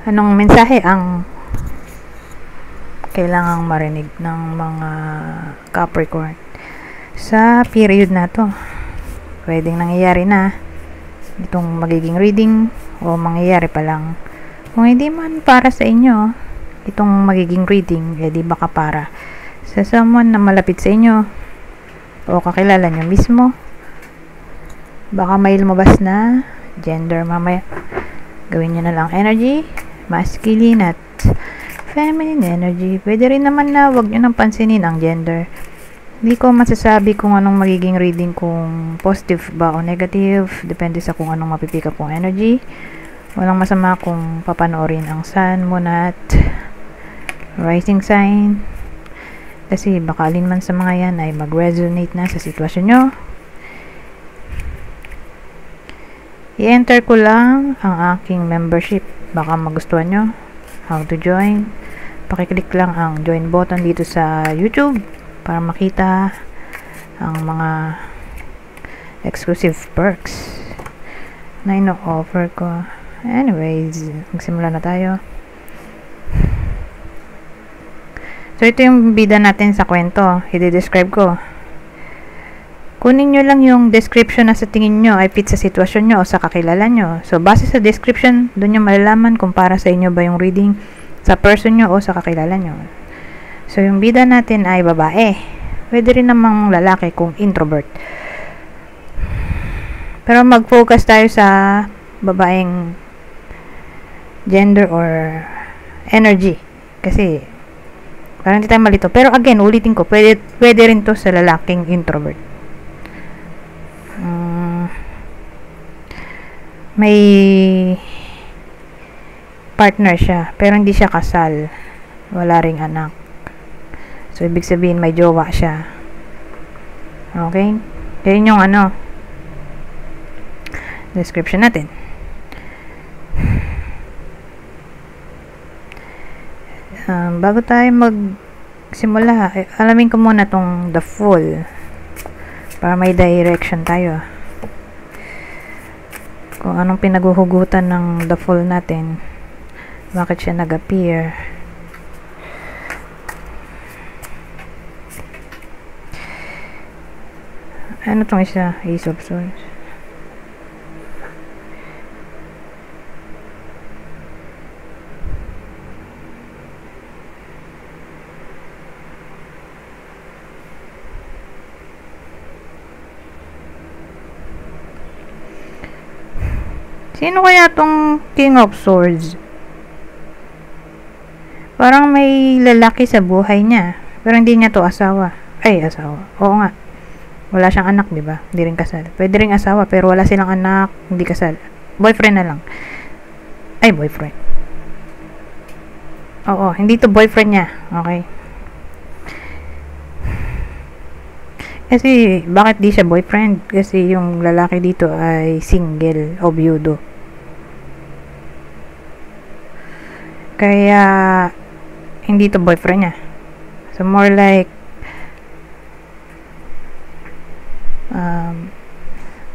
Anong mensahe ang kailangang marinig ng mga Capricorn sa period na to? Pwedeng nangyayari na itong magiging reading o mangyayari pa lang. Kung hindi man para sa inyo itong magiging reading, di baka para sa someone na malapit sa inyo o kakilala nyo mismo. Baka may lumabas na gender mamaya. Gawin nyo na lang energy, masculine at feminine energy. Pwede rin naman na wag nyo nang pansinin ang gender. Hindi ko masasabi kung anong magiging reading, kung positive ba o negative. Depende sa kung anong mapipick up kong energy. Walang masama kung papanoorin ang sun, moon at rising sign. Kasi baka alin man sa mga yan ay mag-resonate na sa sitwasyon nyo. I-enter ko lang ang aking membership. Baka magustuhan nyo. How to join. Pakiclick lang ang join button dito sa YouTube para makita ang mga exclusive perks na ino-offer ko. Anyways, magsimula na tayo. So, ito yung bida natin sa kwento. I-describe ko. Kunin nyo lang yung description na sa tingin nyo ay fit sa sitwasyon nyo o sa kakilala nyo. So, base sa description, doon nyo malalaman kung para sa inyo ba yung reading sa person nyo o sa kakilala nyo. So, yung bida natin ay babae. Pwede rin namang lalaki kung introvert. Pero mag-focus tayo sa babaeng gender or energy. Kasi, parang hindi tayo malito. Pero again, ulitin ko, pwede rin to sa lalaking introvert. May partner siya, pero hindi siya kasal. Wala ring anak. So, ibig sabihin, may jowa siya. Okay? Yan yung description natin. Bago tayo magsimula, alamin ko muna tong the Fool para may direction tayo kung anong pinaguhugutan ng the Fool natin, bakit siya nag-appear. Ano tong isa? Ace of Swords. Sino kaya tong King of Swords? Parang may lalaki sa buhay niya, pero hindi niya to asawa. Ay, asawa. Oo nga. Wala siyang anak, di ba? Hindi rin kasal. Pwede rin asawa, pero wala silang anak, hindi kasal. Boyfriend na lang. Ay, boyfriend. Oo, hindi to boyfriend niya. Okay. Kasi, bakit di siya boyfriend? Kasi yung lalaki dito ay single o byudo. Kaya, hindi to boyfriend niya. So, more like,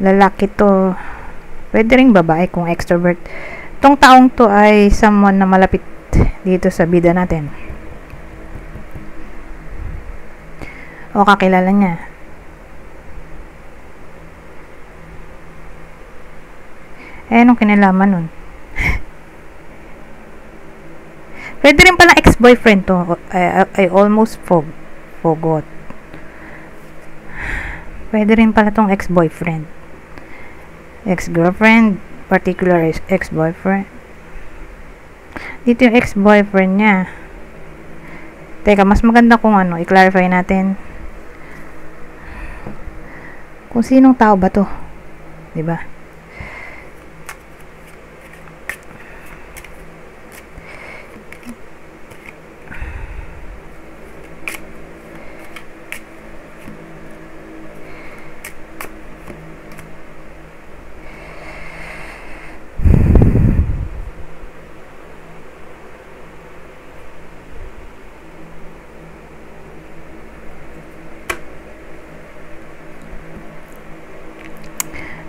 lalaki to. Pwede ring babae kung extrovert. Itong taong to ay someone na malapit dito sa bida natin. O kakilala niya. Anong kinalaman nun? Pwede rin pala ex-boyfriend to. I almost forgot. Pwede rin pala tong ex-boyfriend. Ex-girlfriend. Particular ex-boyfriend. Dito yung ex-boyfriend niya. Teka, mas maganda kung i-clarify natin. Kung sinong tao ba to? Diba?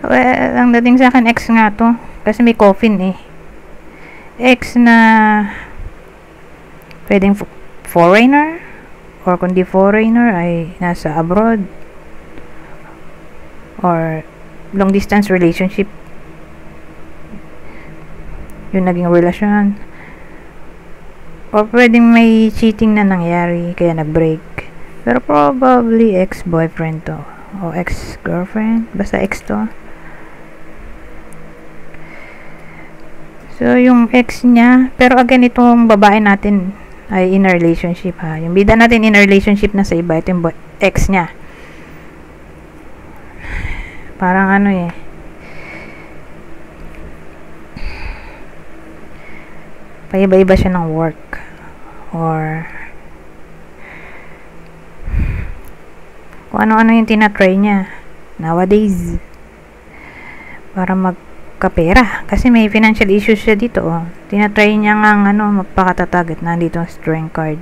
Well, ang dating sa akin, ex nga to. Kasi may coffin eh. X na pwedeng foreigner, or kundi foreigner ay nasa abroad, or long distance relationship yung naging relasyon, or pwedeng may cheating na nangyari kaya nag-break, pero probably ex-boyfriend to o ex-girlfriend, basta ex to. So yung ex niya, pero again itong babae natin ay in a relationship ha, yung bida natin in a relationship na sa iba, ito yung ex niya. Parang ano eh, paiba-iba siya ng work, or kung ano-ano yung tinatry niya nowadays para magkapera, kasi may financial issues siya dito. Tinatry niya nga magpakatatag at nandito ang strength card.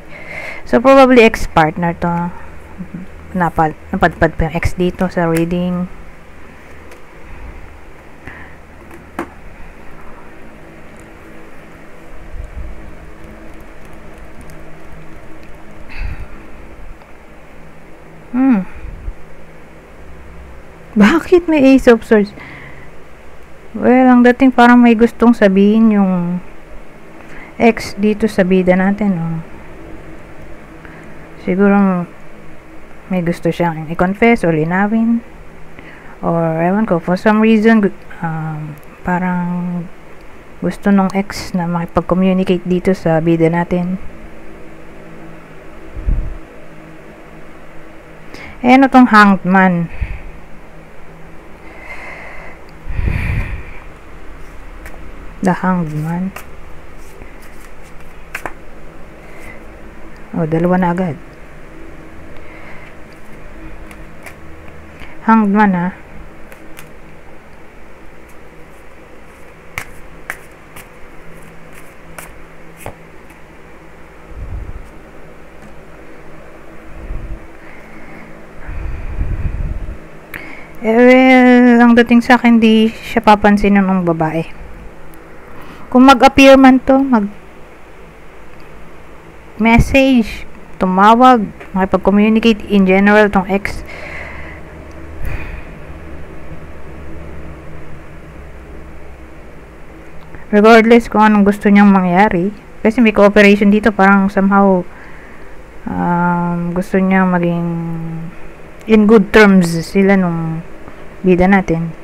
So probably ex-partner to, napadpad pa yung ex dito sa reading. Bakit may Ace of Swords? Well, ang dating parang may gustong sabihin yung ex dito sa bida natin. Siguro may gusto siyang i-confess or linawin, or ewan ko, for some reason parang gusto nung ex na makipag-communicate dito sa bida natin. Ano tong Hanged Man? The Hanged Man. Dalawa na agad. Hanged Man ha. Well, ang dating sa akin, di siya papansin ng babae. Kung mag-appear man to, mag-message, tumawag, makipag-communicate in general tong ex, regardless kung anong gusto niyang mangyari, kasi may cooperation dito, parang somehow gusto niyang maging in good terms sila nung bida natin.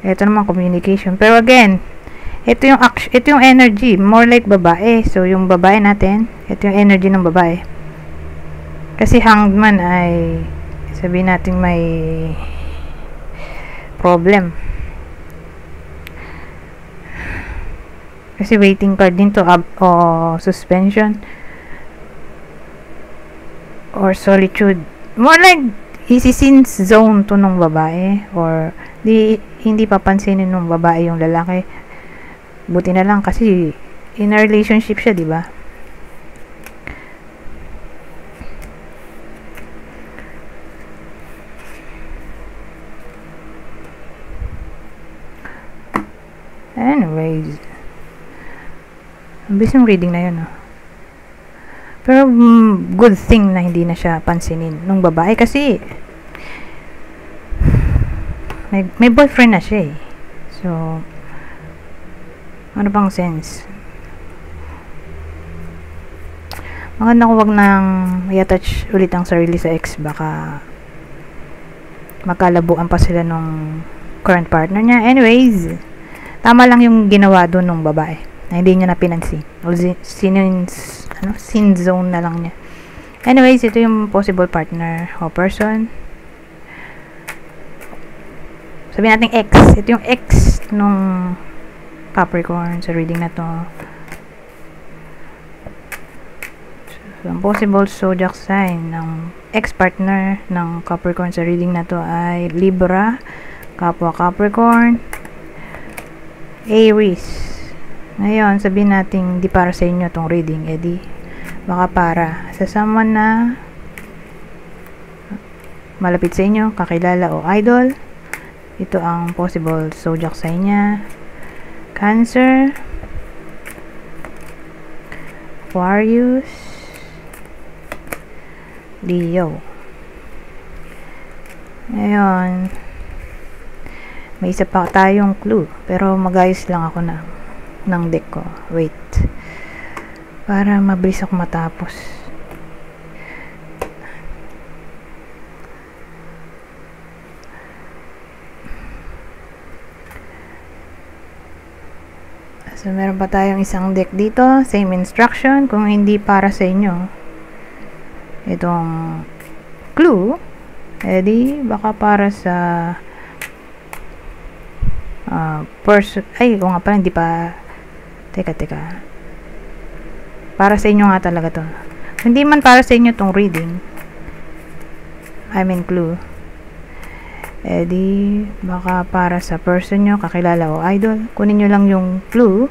Ito naman communication. Pero again, ito yung energy, more like babae. So yung babae natin, ito yung energy ng babae. Kasi Hanged Man ay sabihin natin may problem. Kasi waiting card din to, o suspension or solitude. More like isi-sin zone to nung babae, or hindi papansinin nung babae yung lalaki. Buti na lang kasi in a relationship siya, di ba? Anyways, ang bilis yung reading na yun, pero good thing na hindi na siya pansinin nung babae, kasi may boyfriend na siya eh. So ano bang sense? Maganda kung wag nang i-attach ulit ang sarili sa ex, baka magkalabuan pa sila nung current partner niya. Anyways, tama lang yung ginawa doon nung babae na hindi niya na pinansin. Sin zone na lang niya. Anyways, ito yung possible partner o person. Sabihin natin X. Ito yung X nung Capricorn sa reading na to. So, ang possible zodiac sign ng ex-partner ng Capricorn sa reading na to ay Libra, kapwa Capricorn, Aries. Ngayon, sabihin natin di para sa inyo tong reading, baka para sa someone na malapit sa inyo, kakilala o idol. Ito ang possible zodiac sign niya. Cancer, Aquarius, Leo. Ngayon, may isa pa tayong clue, pero mag-ayos lang ako ng deck ko. Wait, para mabilis ako matapos. So, meron pa tayong isang deck dito, same instruction. Kung hindi para sa inyo itong clue, edi baka para sa person, ay kung nga pala hindi pa, teka para sa inyo nga talaga to. Hindi man para sa inyo tong reading, I mean clue, edi baka para sa person nyo, kakilala o idol. Kunin nyo lang yung clue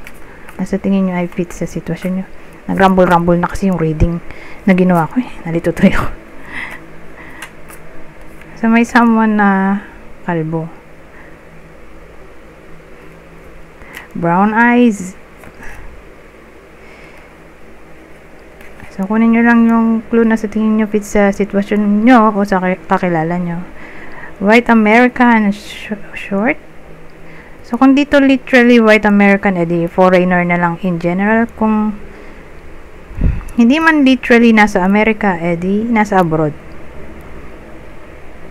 na sa tingin nyo ay fit sa sitwasyon nyo. Nag-rumble na kasi yung reading na ginawa ko, nalito tuloy ako. So, may someone na kalbo, brown eyes. So, kunin nyo lang yung clue na sa tingin nyo fit sa sitwasyon nyo o sa kakilala nyo. White American, short. So, kung dito literally white American, edi foreigner na lang in general. Kung hindi man literally nasa Amerika, edi nasa abroad.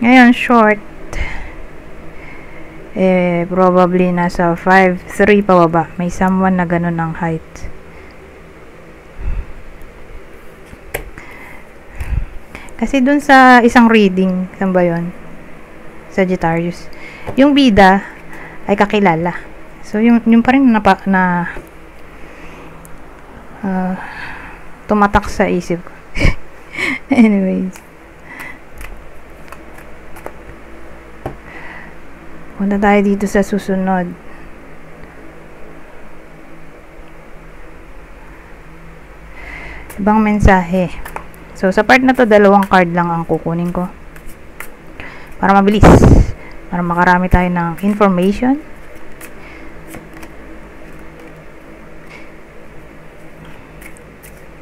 Ngayon, short, probably nasa 5'3" pababa. May someone na ganun ang height. Kasi dun sa isang reading, saan ba yun? Sagittarius. Yung bida ay kakilala. So, yung pa rin tumatak sa isip ko. Anyways. Punta tayo dito sa susunod. Ibang mensahe. So, sa part na to, 2 card lang ang kukunin ko. Para mabilis. Para makarami tayo ng information.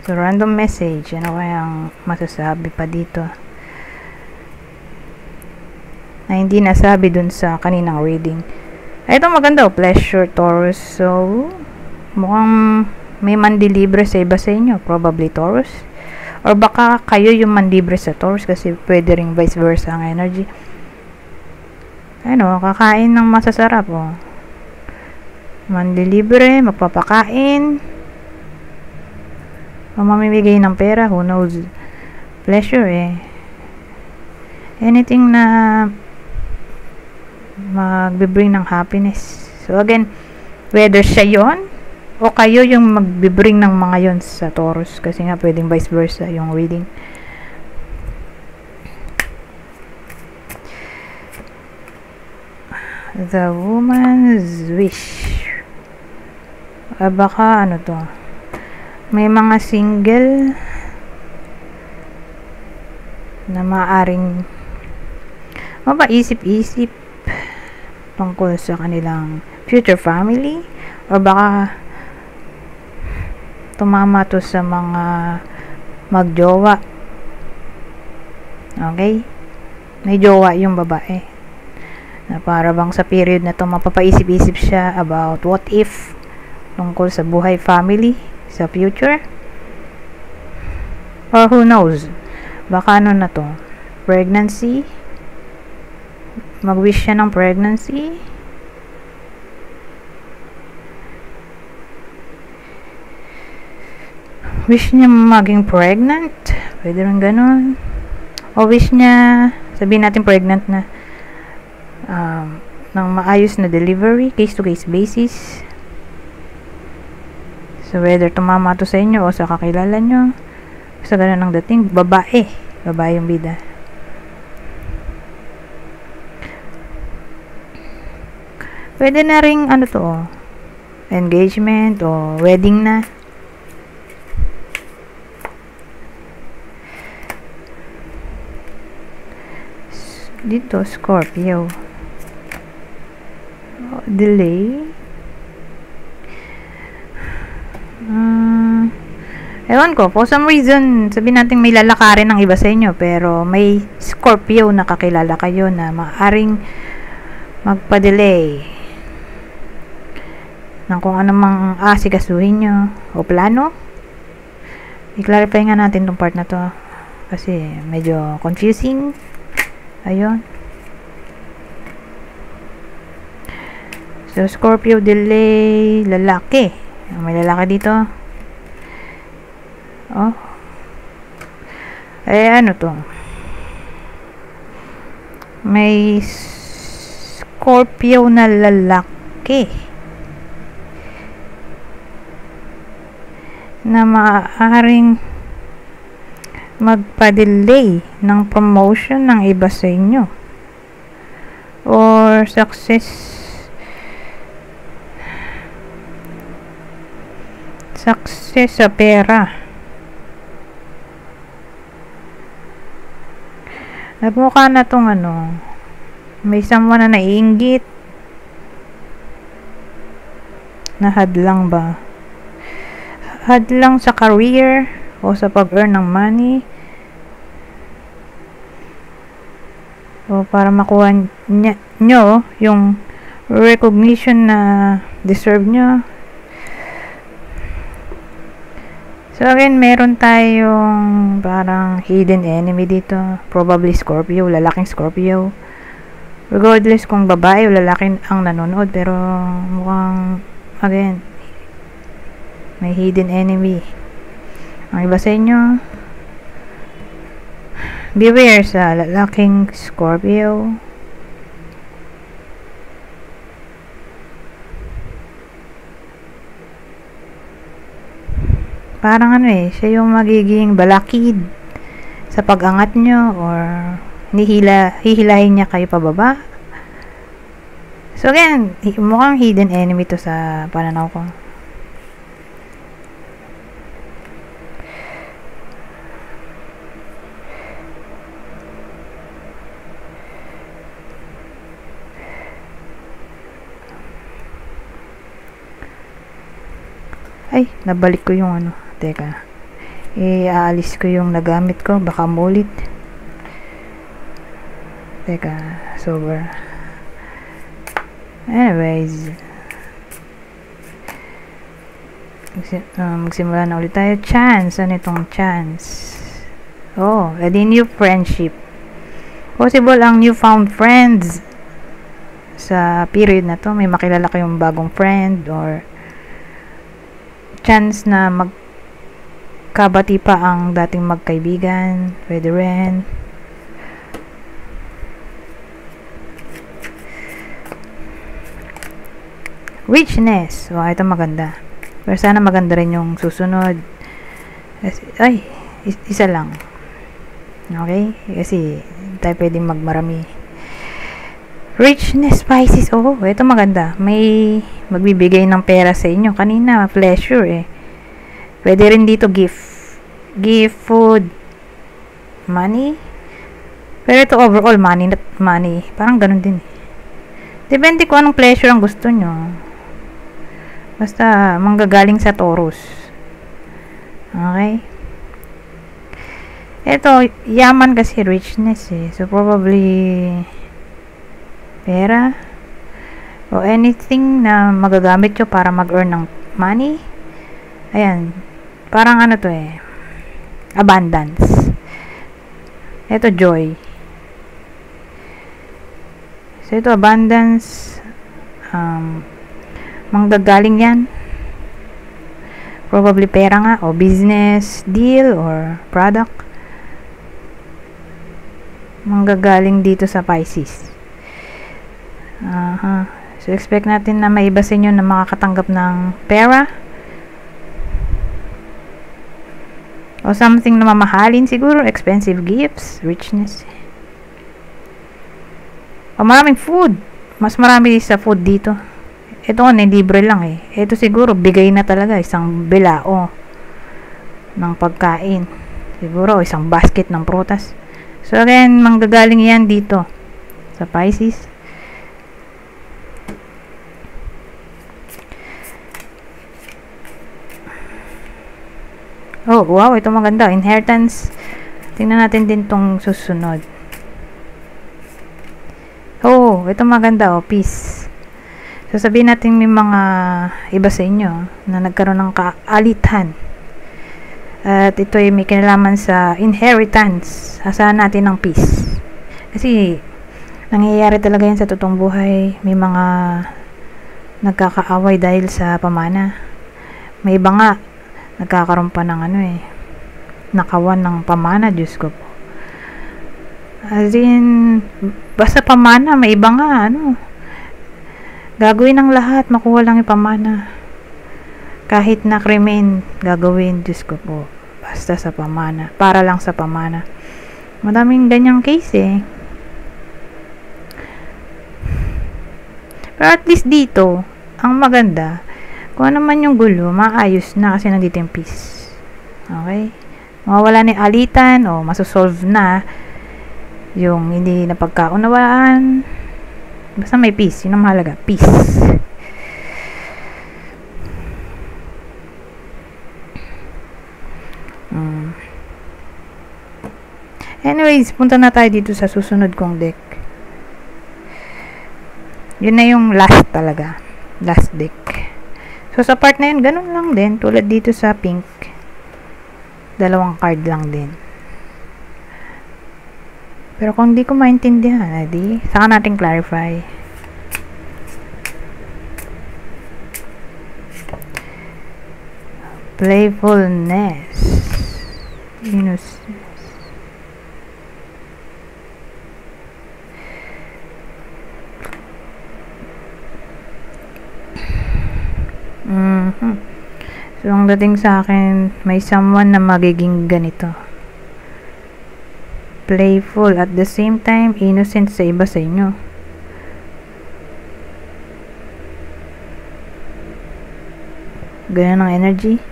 So, random message. Ano kayang masasabi pa dito? Na hindi nasabi dun sa kaninang reading. Ito maganda, pleasure, Taurus. So, mukhang may mandilibre sa iba sa inyo. Probably Taurus. Or baka kayo yung mandilibre sa Taurus kasi pwede ring vice versa ang energy. Ano, kakain ng masasarap, oh. Mandilibre, magpapakain. O mamimigay ng pera, who knows. Pleasure, anything na magbibring ng happiness. So again, whether siya yon o kayo yung magbibring ng mga yon sa Taurus, kasi nga pwedeng vice versa yung reading. The woman's wish. Baka ano to, may mga single na maaring mapaisip-isip tungkol sa kanilang future family, or baka tumama to sa mga magjowa. Okay? May jowa yung babae na para bang sa period na to mapapaisip-isip siya about what if tungkol sa buhay, family sa future, or who knows, baka ano na to, pregnancy, mag-wish siya ng pregnancy, wish niya maging pregnant, pwede rin ganun, o wish niya, sabihin natin pregnant na, ng maayos na delivery, case to case basis. So, whether tumama to sa inyo o sa kakilala nyo, sa ganun ang dating, babae yung bida. Pwede na ring, ano to, engagement o wedding na. Dito, Scorpio. Delay. Ewan ko, for some reason, sabihin natin may lalakarin ng iba sa inyo, pero may Scorpio na kakilala kayo na maaaring magpa-delay ng kung anumang asikasuhin nyo o plano. I-clarify nga natin tong part na to kasi medyo confusing. Ayun. So, Scorpio delay, lalaki. May lalaki dito. Oh. Eh, ano to? May Scorpio na lalaki na maaaring magpa-delay ng promotion ng iba sa inyo or success sa pera. Nagmukha na tong ano, may someone na naiinggit na hadlang ba? Hadlang sa career o sa pag-earn ng money o para makuha nyo yung recognition na deserve nyo. So again, meron tayong parang hidden enemy dito. Probably Scorpio, lalaking Scorpio. Regardless kung babae o lalaki ang nanonood, pero mukhang again may hidden enemy. Ang iba sa inyo, beware sa lalaking Scorpio. Parang ano eh, siya yung magiging balakid sa pag-angat nyo or hihilahin niya kayo pababa. So again, mukhang hidden enemy to sa pananaw ko. Ay, nabalik ko yung ano. Teka. Aalis ko yung nagamit ko. Baka mulit. Teka. Sober. Anyways. Magsimula na ulit tayo. Chance. Ano itong chance? Oh, edi new friendship. Possible ang newfound friends sa period na to. May makilala kayong bagong friend or chance na magkabati pa ang dating magkaibigan. Pwede rin. Richness. Wow, ito maganda. Pero sana maganda rin yung susunod. Ay, isa lang. Okay? Kasi tayo pwedeng magmarami. Richness, Pisces. Oh, ito maganda. May magbibigay ng pera sa inyo. Kanina, pleasure eh. Pwede rin dito gift. Gift, food, money. Pero ito overall, money, not money. Parang ganun din eh. Depende kung anong pleasure ang gusto nyo. Basta, manggagaling sa Taurus. Okay? Ito, yaman kasi richness eh. So, probably pera o anything na magagamit nyo para mag-earn ng money. Ayan. Parang ano to eh. Abundance. Ito, joy. So, ito, abundance. Manggagaling yan. Probably pera nga o business deal or product. Manggagaling dito sa Pisces. So, expect natin na may iba sa inyo na makakatanggap ng pera. O something na mamahalin siguro. Expensive gifts. Richness. O maraming food. Mas marami sa food dito. Ito nga, libre lang eh. Ito siguro, bigay na talaga. Isang bilao ng pagkain. Siguro, isang basket ng prutas. So, again, manggagaling yan dito sa Pisces. Oh, wow, ito maganda. Inheritance. Tingnan natin din tong susunod. Oh, ito maganda. Oh, peace. So, sabihin natin may mga iba sa inyo na nagkaroon ng kaalitan. At ito ay may kinalaman sa inheritance. Asahan natin ng peace. Kasi, nangyayari talaga yan sa totoong buhay. May mga nagkakaaway dahil sa pamana. May iba nga, nagkakaroon pa ng nakawan ng pamana. Diyos ko po. As in, basta pamana, may iba nga, gagawin ng lahat, makuha lang yung pamana. Kahit na krimen, gagawin, Diyos ko po. Basta sa pamana. Para lang sa pamana. Madaming ganyang case eh. Pero at least dito, ang maganda, kung ano man yung gulo, maayos na kasi nandito yung peace. Okay? Mawawala na yung alitan o masosolve na yung hindi na pagkaunawaan. Basta may peace. Yun ang mahalaga. Peace. Anyways, punta na tayo dito sa susunod kong deck. Yun na yung last talaga. Last deck. So, sa part na yun, ganun lang din. Tulad dito sa pink. 2 card lang din. Pero kung di ko maintindihan, saka natin clarify. Playfulness. Innocence. So, ang dating sa akin, may someone na magiging ganito. Playful, at the same time, innocent sa iba sa inyo. Ganyan ang energy.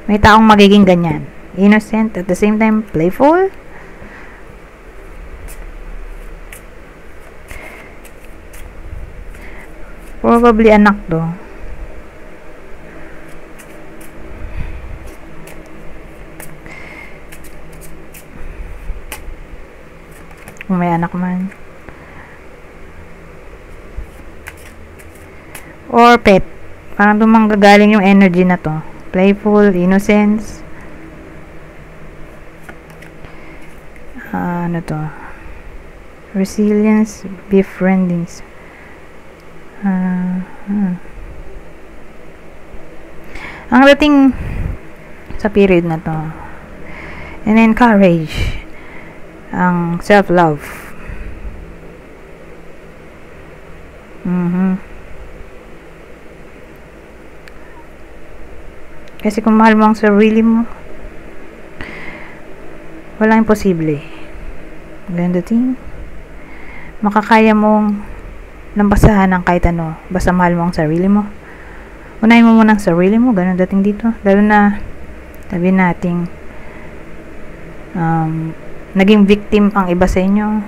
May taong magiging ganyan. Innocent, at the same time, playful. Probably anak to. Kung may anak man. Or pet. Parang dumanggagaling yung energy na to. Playful, innocence. Ano to? Resilience, befriending. Ang dating sa period na to. And encourage. Ang self-love. Kasi kung mahal mo ang sarili mo, walang imposible. Ganda ting. Makakaya mong lambasahan ng kahit ano. Basta mahal mo ang sarili mo. Unahin mo muna ang sarili mo. Ganun dating dito. Lalo na, sabi nating, naging victim ang iba sa inyo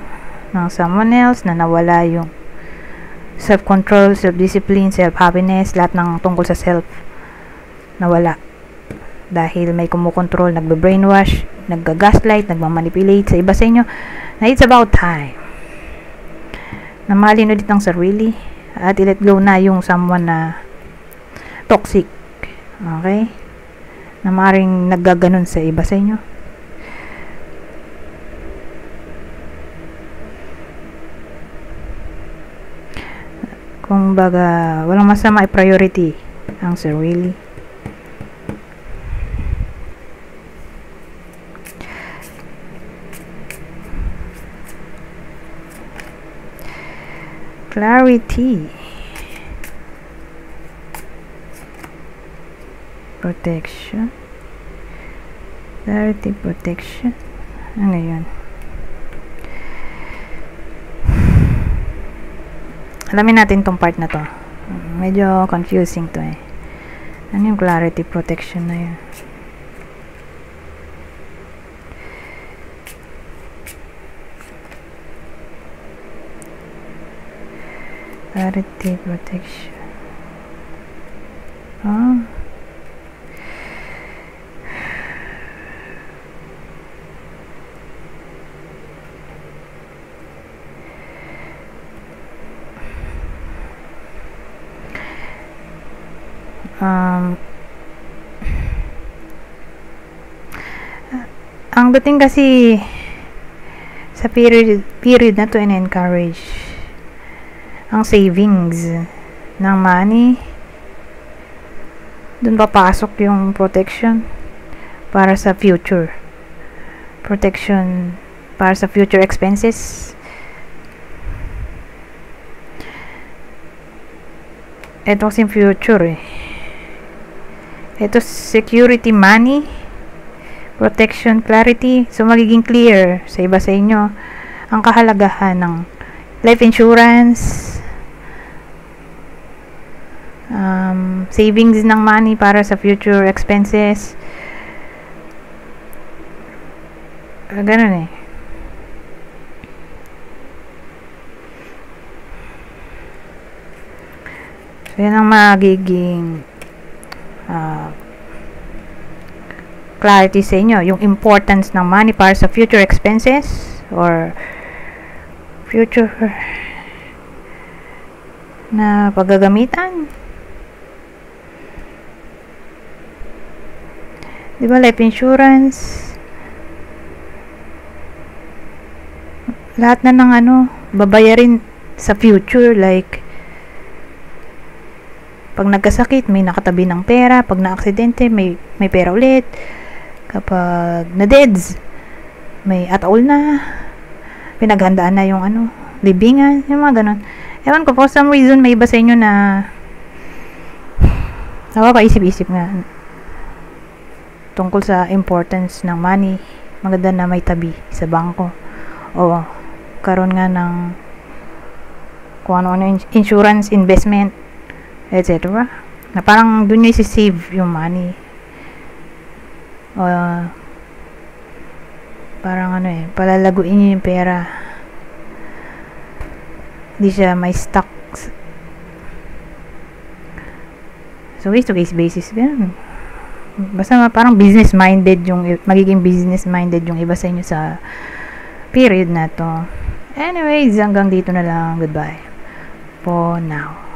ng someone else na nawala yung self-control, self-discipline, self-happiness, lahat ng tungkol sa self nawala dahil may kumukontrol, nagbe-brainwash, nagga-gaslight, nagmamanipulate sa iba sa inyo na it's about time na mahalin ulit ang sarili at i-let go na yung someone na toxic, okay, na maaaring naggaganon sa iba sa inyo. Kung baga, walang masama i-priority ang sarili. Clarity. Protection. Clarity, protection. Ano yun? Alamin natin tong part na to. Medyo confusing to eh. Ano yung clarity, protection na yun? Clarity, protection. Oh. Ang dating kasi sa period na to, encourage ang savings ng money. Dun papasok yung protection para sa future. Protection para sa future expenses. Ito kasi future eh. Ito security money, protection, clarity. So magiging clear sa iba sa inyo ang kahalagahan ng life insurance, savings ng money para sa future expenses. Ganun eh. So yan ang magiging clarity sa inyo, yung importance ng money para sa future expenses or future na paggagamitan. Diba life insurance, lahat na ng babayarin sa future, like pag nagkasakit may nakatabi ng pera, pag na-aksidente may pera ulit, kapag na-deads may ataol na, pinaghandaan na yung libingan, yung mga ganun. Ewan ko, for some reason may iba sa inyo na nakakaisip-isip nga tungkol sa importance ng money. Maganda na may tabi sa bangko o karon nga ng kung ano insurance, investment, etc. Na parang dun nyo isi-save yung money. O parang palalaguin nyo yung pera. Hindi siya may stocks. So case to case basis, ganun. Basta parang business minded magiging business minded yung iba sa inyo sa period na to. Anyways, hanggang dito na lang. Goodbye for now.